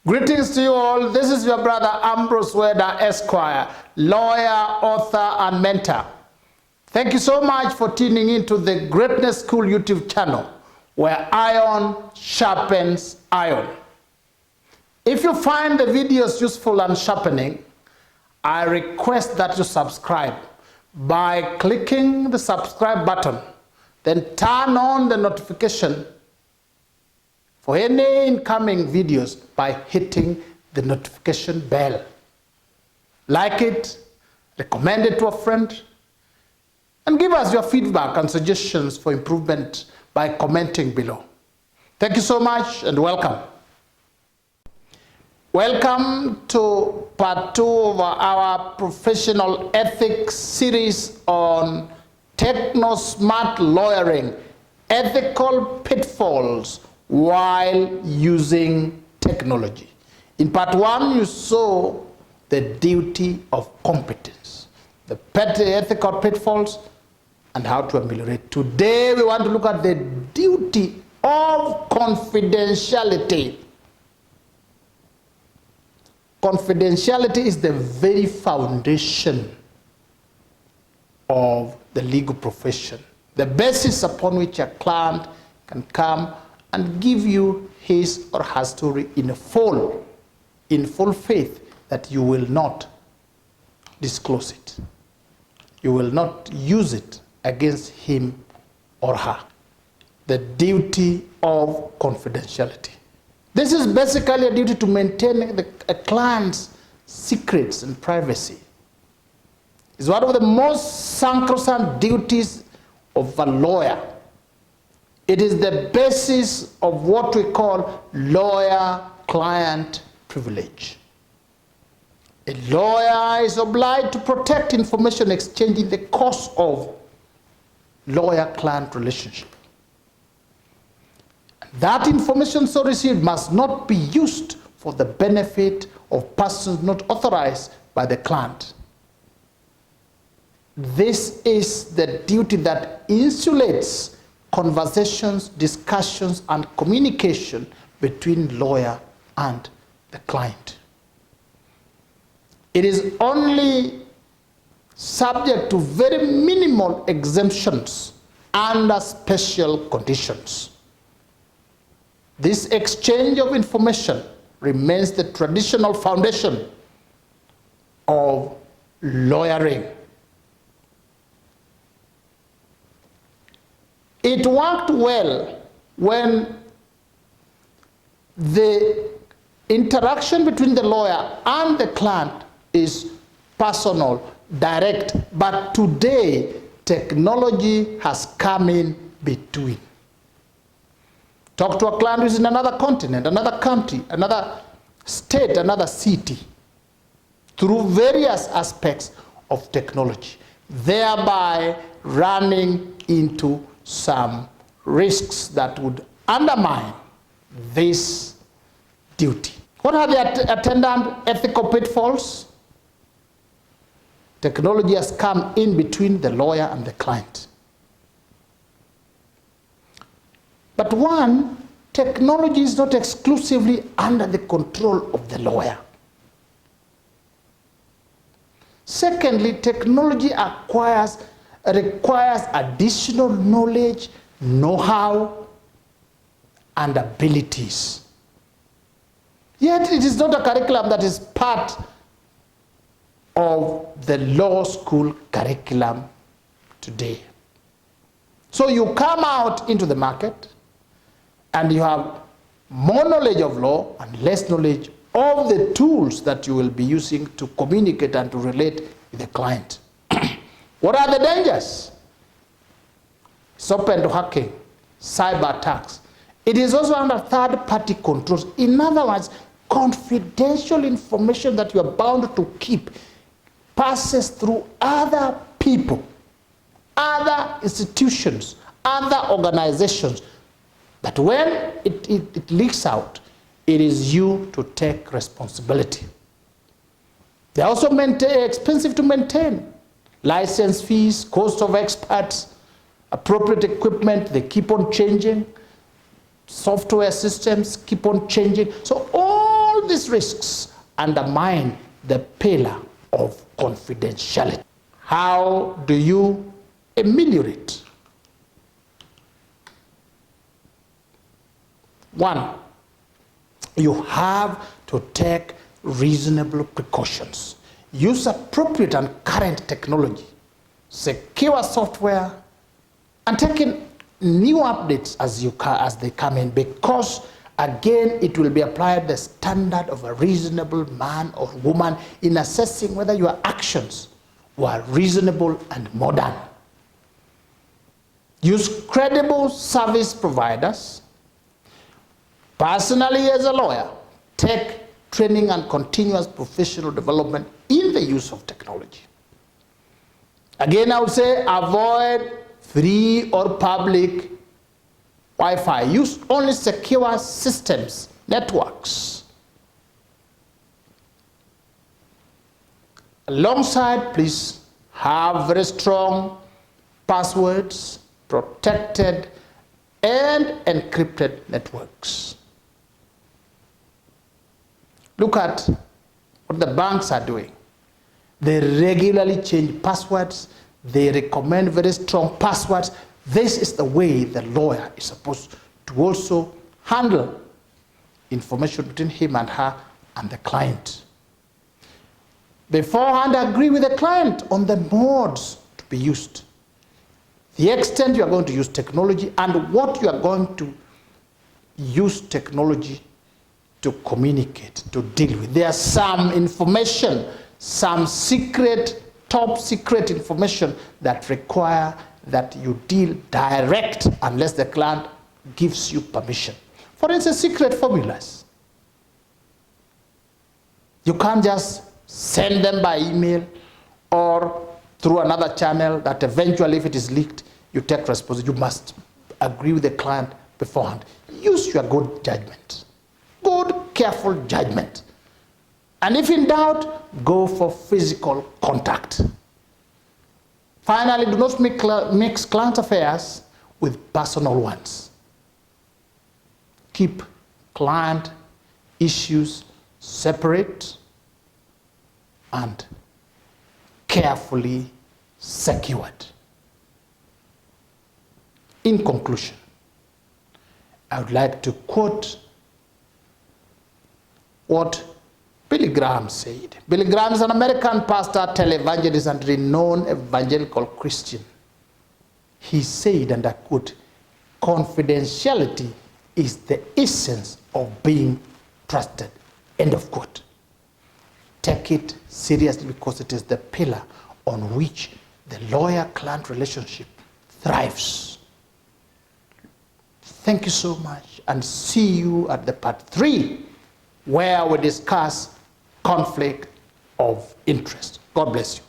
Greetings to you all. This is your brother Ambrose Weda, Esq.Lawyer, author, and mentor. Thank you so much for tuning in to the Greatness School YouTube channel, where iron sharpens iron. If you find the videos useful and sharpening, I request that you subscribe by clicking the subscribe button, then turn on the notification for any incoming videos by hitting the notification bell. Like it, recommend it to a friend, and give us your feedback and suggestions for improvement by commenting below. Thank you so much and welcome. Welcome to part 2 of our professional ethics series on TECHNOSMART lawyering, ethical pitfalls while using technology. In part 1, you saw the duty of competence, the ethical pitfalls, and how to ameliorate. Today, we want to look at the duty of confidentiality. Confidentiality is the very foundation of the legal profession, the basis upon which a client can come and give you his or her story in full faith that you will not disclose it. You will not use it against him or her. The duty of confidentiality. This is basically a duty to maintain a client's secrets and privacy. It's one of the most sacrosanct duties of a lawyer. It is the basis of what we call lawyer-client privilege. A lawyer is obliged to protect information exchange in the course of lawyer-client relationship. That information so received must not be used for the benefit of persons not authorized by the client. This is the duty that insulates conversations, discussions, and communication between lawyer and the client. It is only subject to very minimal exemptions under special conditions. This exchange of information remains the traditional foundation of lawyering. It worked well when the interaction between the lawyer and the client is personal, direct, but today technology has come in between. Talk to a client who's in another continent, another country, another state, another city, through various aspects of technology, thereby running into some risks that would undermine this duty. What are the attendant ethical pitfalls? Technology has come in between the lawyer and the client. But one, technology is not exclusively under the control of the lawyer. Secondly, technology requires additional knowledge, know-how, and abilities. Yet it is not a curriculum that is part of the law school curriculum today. So you come out into the market and you have more knowledge of law and less knowledge of the tools that you will be using to communicate and to relate with the client. What are the dangers? It's open to hacking, cyber attacks. It is also under third-party controls. In other words, confidential information that you are bound to keep passes through other people, other institutions, other organizations, that when it leaks out, it is you to take responsibility. They are also expensive to maintain. License fees, cost of experts, appropriate equipment, they keep on changing. Software systems keep on changing. So all these risks undermine the pillar of confidentiality. How do you ameliorate? One, you have to take reasonable precautions. Use appropriate and current technology, secure software, and take in new updates as they come in, because again, it will be applied the standard of a reasonable man or woman in assessing whether your actions were reasonable and modern. Use credible service providers. Personally, as a lawyer, take training and continuous professional development in the use of technology. Again, I would say avoid free or public Wi-Fi. Use only secure systems, networks. Alongside, please have very strong passwords, protected and encrypted networks. Look at what the banks are doing. They regularly change passwords. They recommend very strong passwords. This is the way the lawyer is supposed to also handle information between him and her and the client. Beforehand, agree with the client on the modes to be used, the extent you are going to use technology, and what you are going to use technology to communicate, to deal with. There's some information, some secret, top secret information that require that you deal direct unless the client gives you permission. For instance, secret formulas. You can't just send them by email or through another channel that eventually, if it is leaked, you take responsibility. You must agree with the client beforehand. Use your good judgment. Good, careful judgment. And if in doubt, go for physical contact. Finally, do not mix client affairs with personal ones. Keep client issues separate and carefully secured. In conclusion, I would like to quote what Billy Graham said. Billy Graham is an American pastor, televangelist, and renowned evangelical Christian. He said, and I quote, "Confidentiality is the essence of being trusted." End of quote. Take it seriously because it is the pillar on which the lawyer-client relationship thrives. Thank you so much, and see you at the part 3, where we discuss conflict of interest. God bless you.